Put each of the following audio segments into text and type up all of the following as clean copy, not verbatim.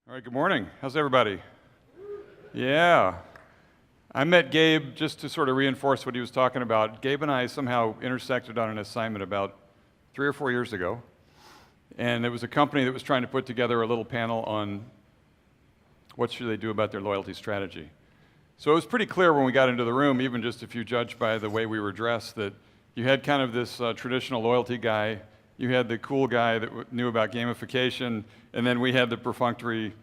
All right, good morning. How's everybody? Yeah. I met Gabe just to sort of reinforce what he was talking about. Gabe and I somehow intersected on an assignment about 3 or 4 years ago. And it was a company that was trying to put together a little panel on what should they do about their loyalty strategy. So it was pretty clear when we got into the room, even just if you judge by the way we were dressed, that you had kind of this traditional loyalty guy, you had the cool guy that knew about gamification, and then we had the perfunctory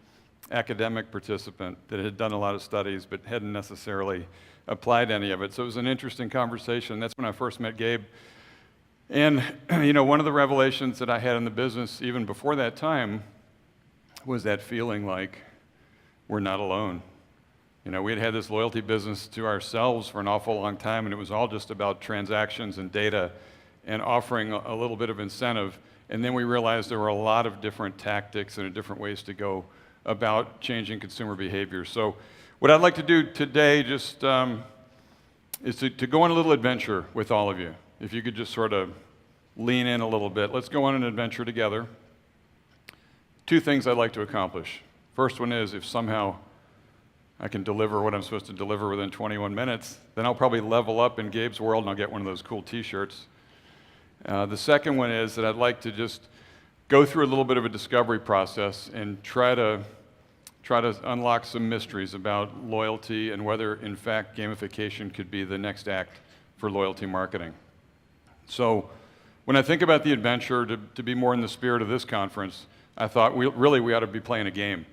academic participant that had done a lot of studies but hadn't necessarily applied any of it. So it was an interesting conversation. That's when I first met Gabe. And one of the revelations that I had in the business even before that time was that feeling like we're not alone. We had had this loyalty business to ourselves for an awful long time, and it was all just about transactions and data and offering a little bit of incentive. And then we realized there were a lot of different tactics and different ways to go about changing consumer behavior. So what I'd like to do today just is to go on a little adventure with all of you. If you could just sort of lean in a little bit. Let's go on an adventure together. 2 things I'd like to accomplish. First one is if somehow I can deliver what I'm supposed to deliver within 21 minutes, then I'll probably level up in Gabe's world and I'll get one of those cool t-shirts. The second one is that I'd like to just go through a little bit of a discovery process and try to unlock some mysteries about loyalty and whether, in fact, gamification could be the next act for loyalty marketing. So when I think about the adventure, to be more in the spirit of this conference, I thought we ought to be playing a game.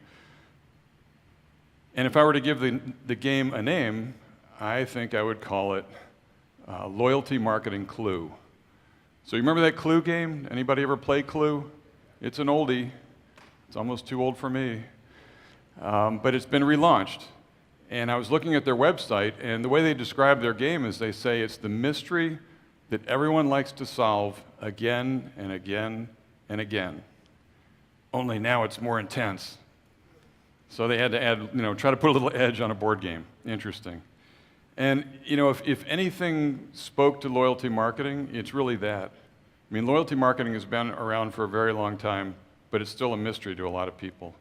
And if I were to give the game a name, I think I would call it Loyalty Marketing Clue. So you remember that Clue game? Anybody ever play Clue? It's an oldie. It's almost too old for me. But it's been relaunched. And I was looking at their website, and the way they describe their game is they say it's the mystery that everyone likes to solve again and again and again. Only now it's more intense. So they had to add, try to put a little edge on a board game. Interesting. And, if anything spoke to loyalty marketing, it's really that. I mean, loyalty marketing has been around for a very long time, but it's still a mystery to a lot of people.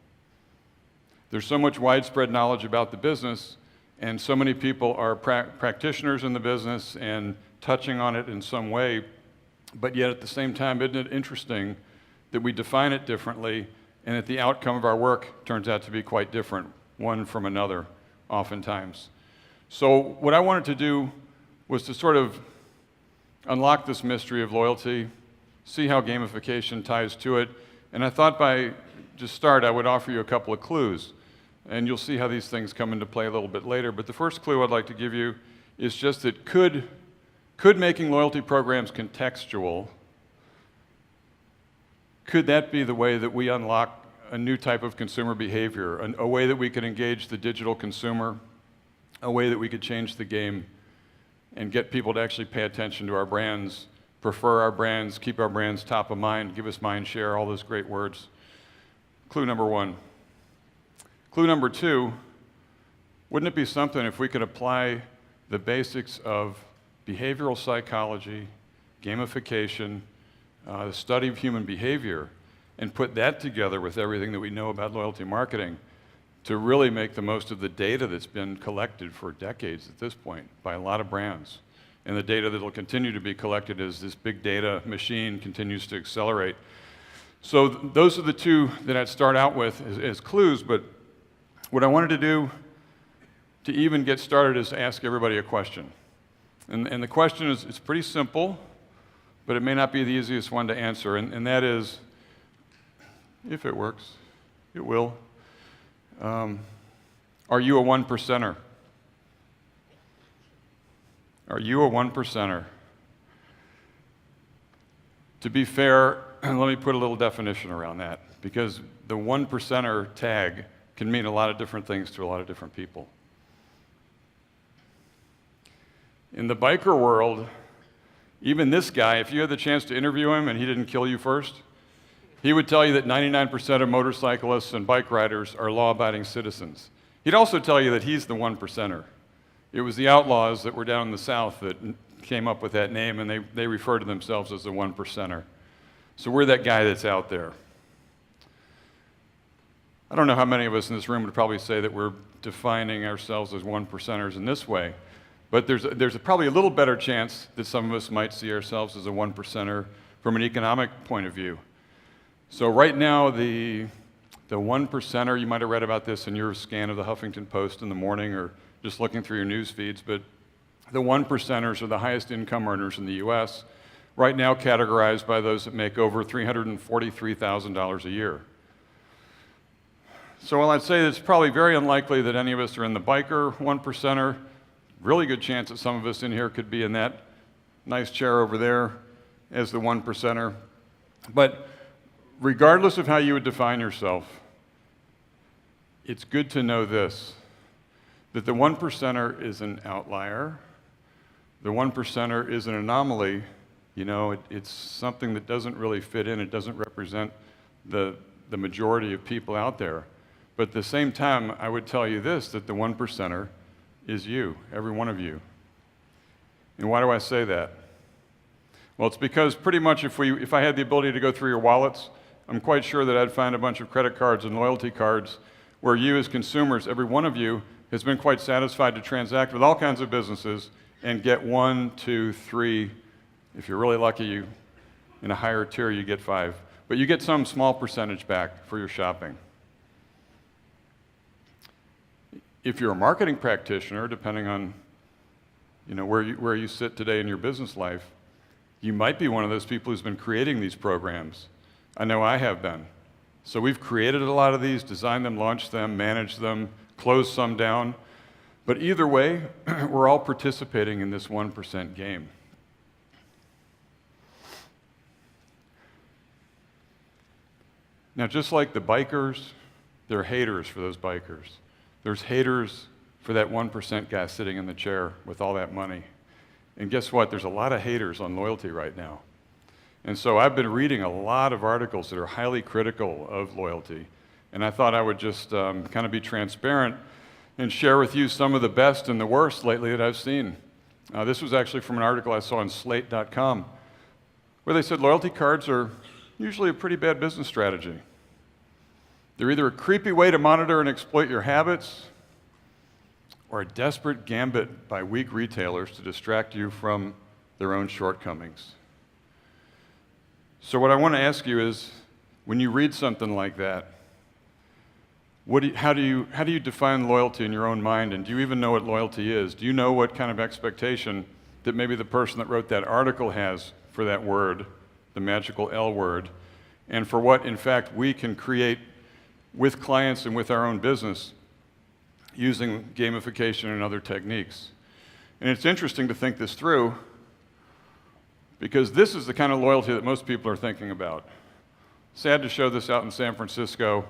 There's so much widespread knowledge about the business, and so many people are practitioners in the business and touching on it in some way, but yet at the same time, isn't it interesting that we define it differently and that the outcome of our work turns out to be quite different, one from another, oftentimes. So what I wanted to do was to sort of unlock this mystery of loyalty, see how gamification ties to it, and I thought by just start I would offer you a couple of clues, and you'll see how these things come into play a little bit later. But the first clue I'd like to give you is just that could making loyalty programs contextual, could that be the way that we unlock a new type of consumer behavior, a way that we could engage the digital consumer, a way that we could change the game and get people to actually pay attention to our brands, prefer our brands, keep our brands top of mind, give us mind share, all those great words. Clue number 1. Clue number 2, wouldn't it be something if we could apply the basics of behavioral psychology, gamification, the study of human behavior, and put that together with everything that we know about loyalty marketing to really make the most of the data that's been collected for decades at this point by a lot of brands, and the data that will continue to be collected as this big data machine continues to accelerate. So those are the 2 that I'd start out with as clues, but what I wanted to do to even get started is ask everybody a question. And the question is, it's pretty simple, but it may not be the easiest one to answer, and that is, if it works, it will. Are you a 1%er? Are you a 1%er? To be fair, let me put a little definition around that, because the 1%er tag can mean a lot of different things to a lot of different people. In the biker world, even this guy, if you had the chance to interview him and he didn't kill you first, he would tell you that 99% of motorcyclists and bike riders are law-abiding citizens. He'd also tell you that he's the 1%er. It was the outlaws that were down in the South that came up with that name, and they refer to themselves as the 1%er. So we're that guy that's out there. I don't know how many of us in this room would probably say that we're defining ourselves as 1%ers in this way, but there's probably a little better chance that some of us might see ourselves as a 1%er from an economic point of view. So right now, the 1%er, you might have read about this in your scan of the Huffington Post in the morning or just looking through your news feeds, but the 1%ers are the highest income earners in the US, right now categorized by those that make over $343,000 a year. So while I'd say it's probably very unlikely that any of us are in the biker 1%er, really good chance that some of us in here could be in that nice chair over there as the 1%er. But regardless of how you would define yourself, it's good to know this, that the 1%er is an outlier. The 1%er is an anomaly. You know, it's something that doesn't really fit in. It doesn't represent the majority of people out there. But at the same time, I would tell you this, that the 1%er is you, every one of you. And why do I say that? Well, it's because pretty much if I had the ability to go through your wallets, I'm quite sure that I'd find a bunch of credit cards and loyalty cards where you as consumers, every one of you, has been quite satisfied to transact with all kinds of businesses and get 1, 2, 3, if you're really lucky, in a higher tier you get 5. But you get some small percentage back for your shopping. If you're a marketing practitioner, depending on where you sit today in your business life, you might be one of those people who's been creating these programs. I know I have been. So we've created a lot of these, designed them, launched them, managed them, closed some down. But either way, we're all participating in this 1% game. Now, just like the bikers, there are haters for those bikers. There's haters for that 1% guy sitting in the chair with all that money. And guess what? There's a lot of haters on loyalty right now. And so I've been reading a lot of articles that are highly critical of loyalty. And I thought I would just kind of be transparent and share with you some of the best and the worst lately that I've seen. This was actually from an article I saw on Slate.com, where they said loyalty cards are usually a pretty bad business strategy. They're either a creepy way to monitor and exploit your habits, or a desperate gambit by weak retailers to distract you from their own shortcomings. So what I want to ask you is, when you read something like that, how do you define loyalty in your own mind, and do you even know what loyalty is? Do you know what kind of expectation that maybe the person that wrote that article has for that word, the magical L word, and for what, in fact, we can create with clients and with our own business using gamification and other techniques? And it's interesting to think this through, because this is the kind of loyalty that most people are thinking about. Sad to show this out in San Francisco,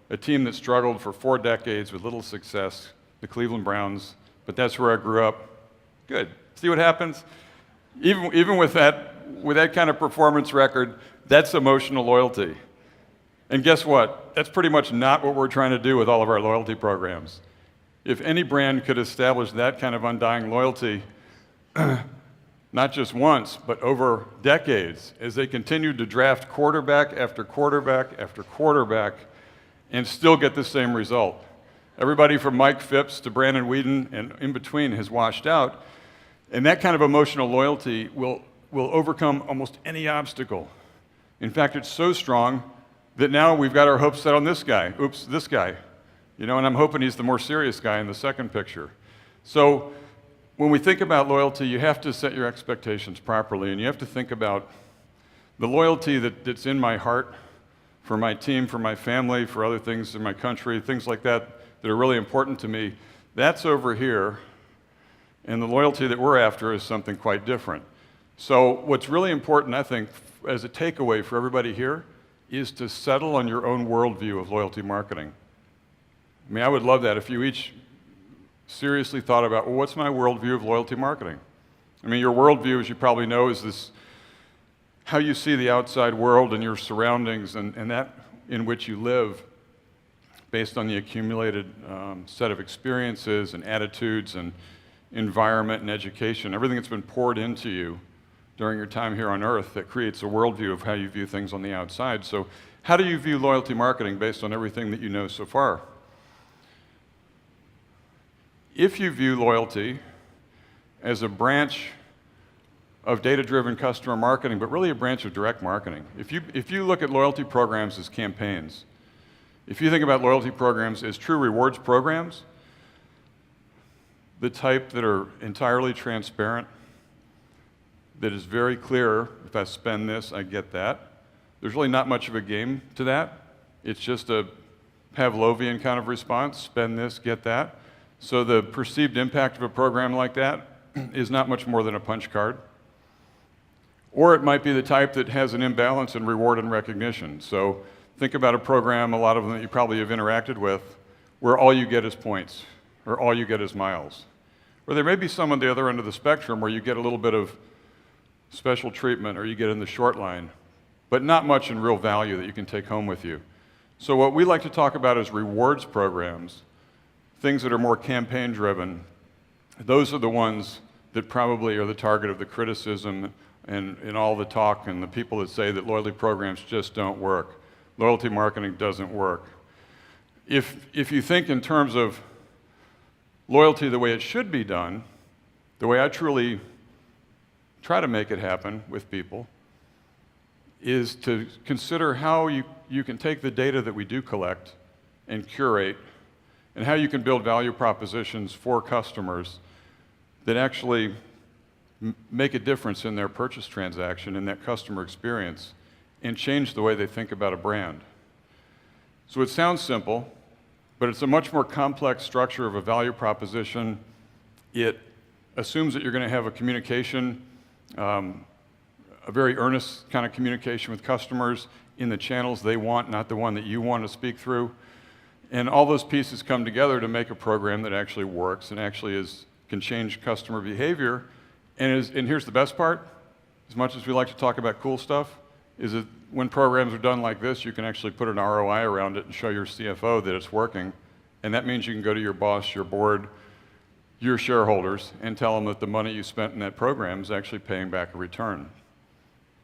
a team that struggled for 4 decades with little success, the Cleveland Browns, but that's where I grew up. Good. See what happens? Even with that kind of performance record, that's emotional loyalty. And guess what? That's pretty much not what we're trying to do with all of our loyalty programs. If any brand could establish that kind of undying loyalty, not just once, but over decades, as they continued to draft quarterback after quarterback after quarterback and still get the same result. Everybody from Mike Phipps to Brandon Weeden and in between has washed out. And that kind of emotional loyalty will overcome almost any obstacle. In fact, it's so strong that now we've got our hopes set on this guy. Oops, this guy. And I'm hoping he's the more serious guy in the second picture. So when we think about loyalty, you have to set your expectations properly, and you have to think about the loyalty that's in my heart for my team, for my family, for other things in my country, things like that are really important to me. That's over here, and the loyalty that we're after is something quite different. So what's really important, I think, as a takeaway for everybody here, is to settle on your own worldview of loyalty marketing. I mean, I would love that if you each seriously thought about, well, what's my worldview of loyalty marketing? I mean, your worldview, as you probably know, is this how you see the outside world and your surroundings and that in which you live based on the accumulated set of experiences and attitudes and environment and education, everything that's been poured into you during your time here on Earth that creates a worldview of how you view things on the outside. So how do you view loyalty marketing based on everything that you know so far? If you view loyalty as a branch of data-driven customer marketing, but really a branch of direct marketing, if you look at loyalty programs as campaigns, if you think about loyalty programs as true rewards programs, the type that are entirely transparent, that is very clear, if I spend this, I get that. There's really not much of a game to that. It's just a Pavlovian kind of response, spend this, get that. So the perceived impact of a program like that is not much more than a punch card. Or it might be the type that has an imbalance in reward and recognition. So think about a program, a lot of them that you probably have interacted with, where all you get is points, or all you get is miles. Or there may be some on the other end of the spectrum where you get a little bit of special treatment, or you get in the short line, but not much in real value that you can take home with you. So what we like to talk about is rewards programs, things that are more campaign-driven. Those are the ones that probably are the target of the criticism and all the talk and the people that say that loyalty programs just don't work. Loyalty marketing doesn't work. If you think in terms of loyalty the way it should be done, the way I truly try to make it happen with people, is to consider how you can take the data that we do collect and curate, and how you can build value propositions for customers that actually make a difference in their purchase transaction, in that customer experience, and change the way they think about a brand. So it sounds simple, but it's a much more complex structure of a value proposition. It assumes that you're going to have a communication, a very earnest kind of communication with customers in the channels they want, not the one that you want to speak through. And all those pieces come together to make a program that actually works and actually can change customer behavior. And here's the best part, as much as we like to talk about cool stuff, is that when programs are done like this, you can actually put an ROI around it and show your CFO that it's working. And that means you can go to your boss, your board, your shareholders, and tell them that the money you spent in that program is actually paying back a return.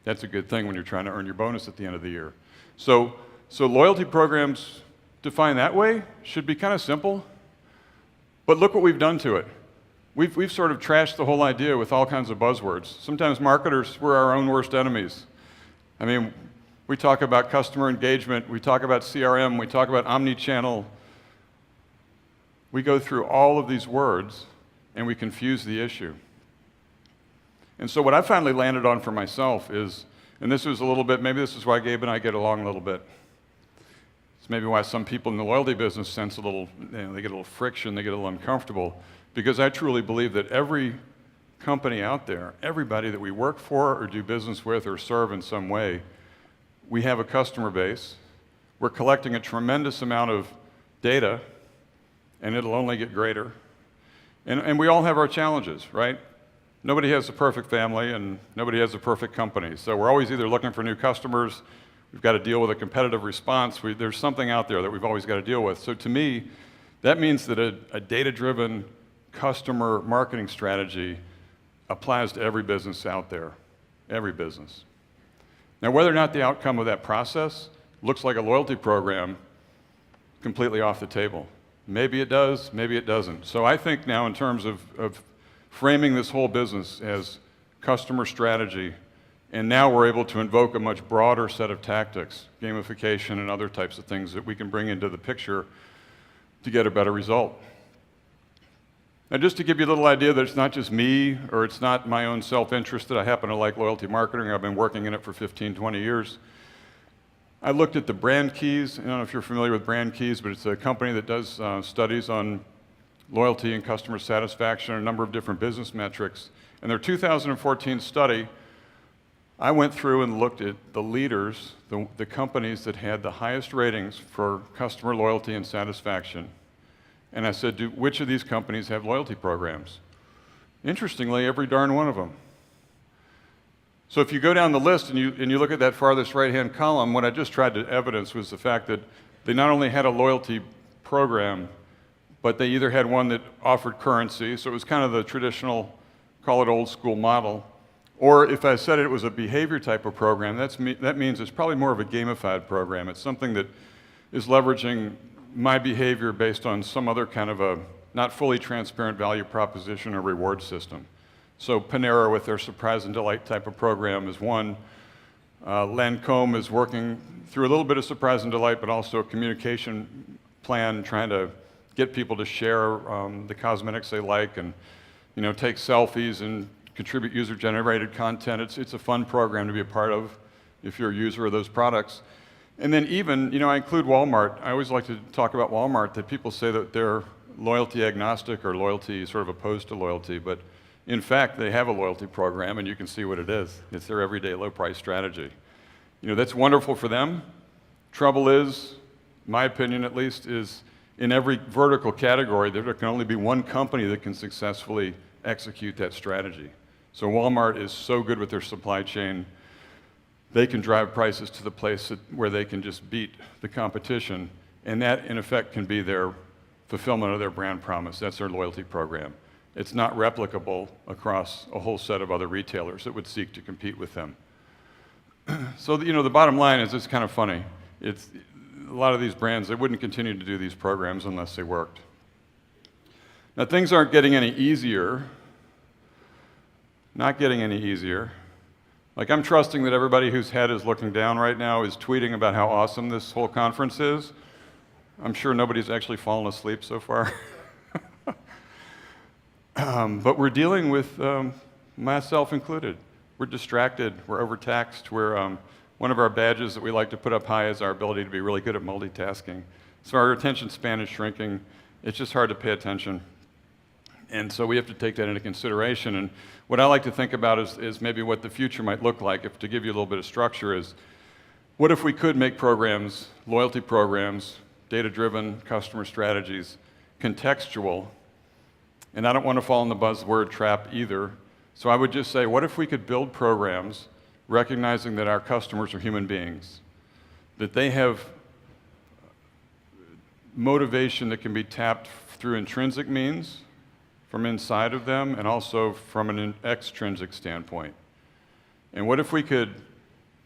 That's a good thing when you're trying to earn your bonus at the end of the year. So loyalty programs defined that way should be kind of simple, but look what we've done to it. We've sort of trashed the whole idea with all kinds of buzzwords. Sometimes marketers, we're our own worst enemies. I mean, we talk about customer engagement, we talk about CRM, we talk about omni-channel. We go through all of these words and we confuse the issue. And so what I finally landed on for myself is, and this was a little bit, maybe this is why Gabe and I get along a little bit. It's maybe why some people in the loyalty business sense a little, they get a little friction, they get a little uncomfortable, because I truly believe that every company out there, everybody that we work for or do business with or serve in some way, we have a customer base. We're collecting a tremendous amount of data, and it'll only get greater. And we all have our challenges, right? Nobody has a perfect family, and nobody has a perfect company. So we're always either looking for new customers, we've got to deal with a competitive response, there's something out there that we've always got to deal with. So to me, that means that a data-driven customer marketing strategy applies to every business out there, every business. Now, whether or not the outcome of that process looks like a loyalty program, completely off the table. Maybe it does, maybe it doesn't. So I think now in terms of framing this whole business as customer strategy, and now we're able to invoke a much broader set of tactics, gamification and other types of things that we can bring into the picture to get a better result. Now, just to give you a little idea that it's not just me, or it's not my own self-interest that I happen to like loyalty marketing. I've been working in it for 15, 20 years. I looked at the Brand Keys. I don't know if you're familiar with Brand Keys, but it's a company that does studies on loyalty and customer satisfaction, a number of different business metrics. In their 2014 study, I went through and looked at the leaders, the companies that had the highest ratings for customer loyalty and satisfaction. And I said, which of these companies have loyalty programs? Interestingly, every darn one of them. So if you go down the list and you look at that farthest right-hand column, what I just tried to evidence was the fact that they not only had a loyalty program, but they either had one that offered currency, so it was kind of the traditional, call it old school model, Or if I said it was a behavior type of program, that means it's probably more of a gamified program. It's something that is leveraging my behavior based on some other kind of a not fully transparent value proposition or reward system. So Panera with their surprise and delight type of program is one. Lancome is working through a little bit of surprise and delight, but also a communication plan trying to get people to share the cosmetics they like and take selfies and contribute user-generated content. It's a fun program to be a part of if you're a user of those products. And then even, I include Walmart. I always like to talk about Walmart, that people say that they're loyalty agnostic or loyalty sort of opposed to loyalty, but in fact, they have a loyalty program, and you can see what it is. It's their everyday low price strategy. That's wonderful for them. Trouble is, my opinion at least, is in every vertical category, there can only be one company that can successfully execute that strategy. So Walmart is so good with their supply chain, they can drive prices to the place where they can just beat the competition, and that, in effect, can be their fulfillment of their brand promise. That's their loyalty program. It's not replicable across a whole set of other retailers that would seek to compete with them. So, the bottom line is it's kind of funny. It's a lot of these brands, they wouldn't continue to do these programs unless they worked. Now, things aren't getting any easier. Not getting any easier. Like, I'm trusting that everybody whose head is looking down right now is tweeting about how awesome this whole conference is. I'm sure nobody's actually fallen asleep so far. But we're dealing with, myself included. We're distracted, we're overtaxed, one of our badges that we like to put up high is our ability to be really good at multitasking. So our attention span is shrinking. It's just hard to pay attention. And so we have to take that into consideration. And what I like to think about is maybe what the future might look like. If to give you a little bit of structure is, what if we could make programs, loyalty programs, data-driven customer strategies, contextual, and I don't want to fall in the buzzword trap either. So I would just say, what if we could build programs recognizing that our customers are human beings, that they have motivation that can be tapped through intrinsic means from inside of them and also from an extrinsic standpoint. And what if we could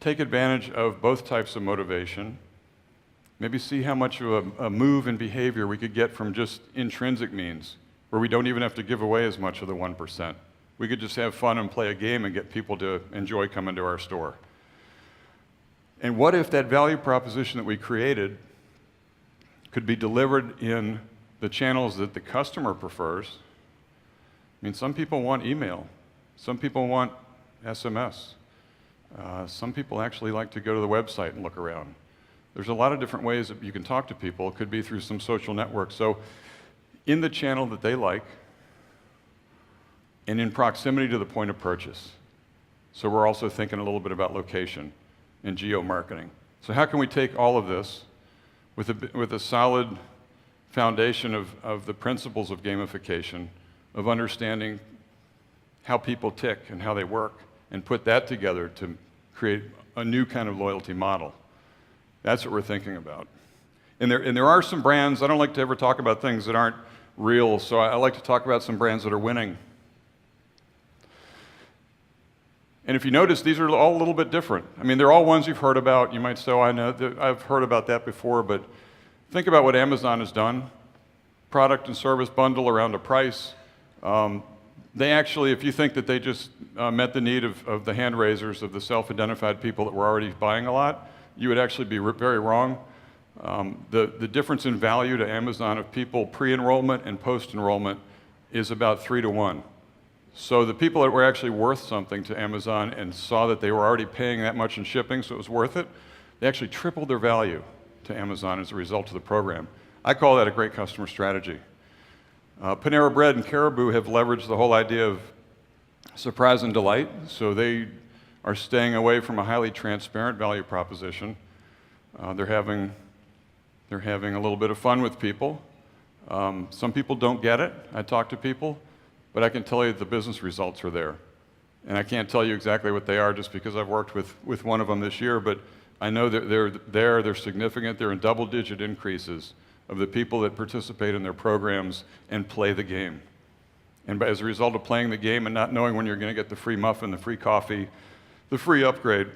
take advantage of both types of motivation, maybe see how much of a move in behavior we could get from just intrinsic means, where we don't even have to give away as much of the 1%. We could just have fun and play a game and get people to enjoy coming to our store. And what if that value proposition that we created could be delivered in the channels that the customer prefers? I mean, some people want email. Some people want SMS. Some people actually like to go to the website and look around. There's a lot of different ways that you can talk to people. It could be through some social network. So in the channel that they like, and in proximity to the point of purchase. So we're also thinking a little bit about location and geo-marketing. So how can we take all of this with a solid foundation of the principles of gamification, of understanding how people tick and how they work, and put that together to create a new kind of loyalty model? That's what we're thinking about. And there are some brands, I don't like to ever talk about things that aren't real, so I like to talk about some brands that are winning. And if you notice, these are all a little bit different. I mean, they're all ones you've heard about. You might say, oh, I know, I've heard about that before, but think about what Amazon has done. Product and service bundle around a price. They actually, if you think that they just met the need of the hand raisers, of the self-identified people that were already buying a lot, you would actually be very wrong. The difference in value to Amazon of people pre-enrollment and post-enrollment is about 3 to 1. So the people that were actually worth something to Amazon and saw that they were already paying that much in shipping, so it was worth it, they actually tripled their value to Amazon as a result of the program. I call that a great customer strategy. Panera Bread and Caribou have leveraged the whole idea of surprise and delight, so they are staying away from a highly transparent value proposition. They're having a little bit of fun with people. Some people don't get it. I talk to people. But I can tell you that the business results are there. And I can't tell you exactly what they are just because I've worked with one of them this year, but I know that they're significant. They're in double-digit increases of the people that participate in their programs and play the game. And as a result of playing the game and not knowing when you're going to get the free muffin, the free coffee, the free upgrade,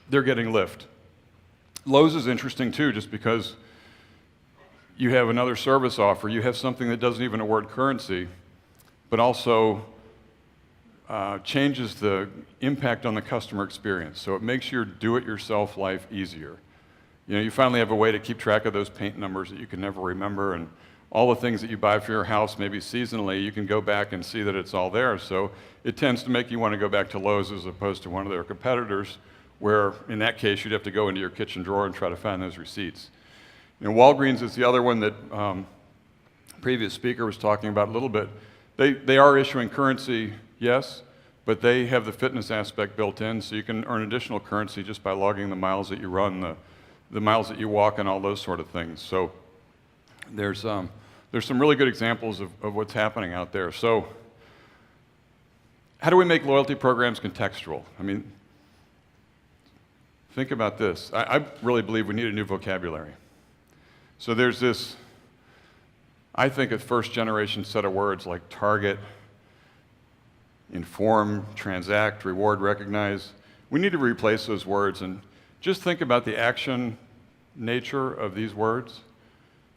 they're getting lift. Lowe's is interesting too, just because you have another service offer. You have something that doesn't even award currency, but also changes the impact on the customer experience. So it makes your do-it-yourself life easier. You know, you finally have a way to keep track of those paint numbers that you can never remember, and all the things that you buy for your house, maybe seasonally, you can go back and see that it's all there. So it tends to make you want to go back to Lowe's as opposed to one of their competitors, where in that case you'd have to go into your kitchen drawer and try to find those receipts. You know, Walgreens is the other one that previous speaker was talking about a little bit. They are issuing currency, yes, but they have the fitness aspect built in, so you can earn additional currency just by logging the miles that you run, the miles that you walk, and all those sort of things. So there's some really good examples of what's happening out there. So how do we make loyalty programs contextual? I mean, think about this. I really believe we need a new vocabulary. So there's this, I think, a first-generation set of words like target, inform, transact, reward, recognize. We need to replace those words and just think about the action nature of these words.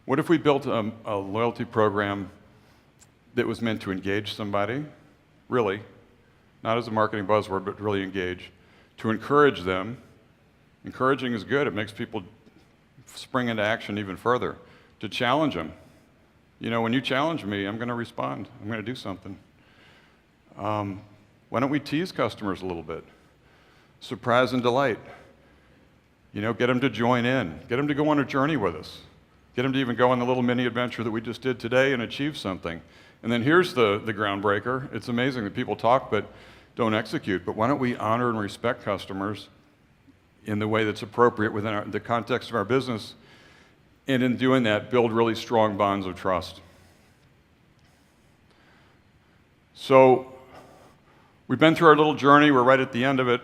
What if we built a loyalty program that was meant to engage somebody, really, not as a marketing buzzword, but really engage, to encourage them. Encouraging is good. It makes people spring into action even further. To challenge them. You know, when you challenge me, I'm going to respond. I'm going to do something. Why don't we tease customers a little bit? Surprise and delight. You know, get them to join in. Get them to go on a journey with us. Get them to even go on the little mini adventure that we just did today and achieve something. And then here's the groundbreaker. It's amazing that people talk but don't execute. But why don't we honor and respect customers in the way that's appropriate within the context of our business, and in doing that, build really strong bonds of trust. So we've been through our little journey. We're right at the end of it.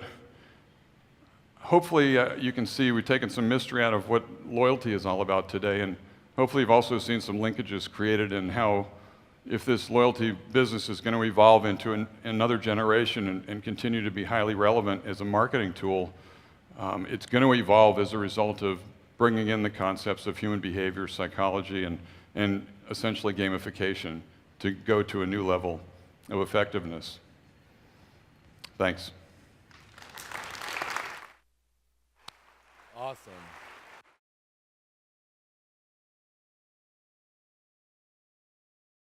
Hopefully you can see we've taken some mystery out of what loyalty is all about today, and hopefully you've also seen some linkages created in how, if this loyalty business is going to evolve into another generation and continue to be highly relevant as a marketing tool, it's going to evolve as a result of bringing in the concepts of human behavior, psychology, and essentially gamification to go to a new level of effectiveness. Thanks. Awesome.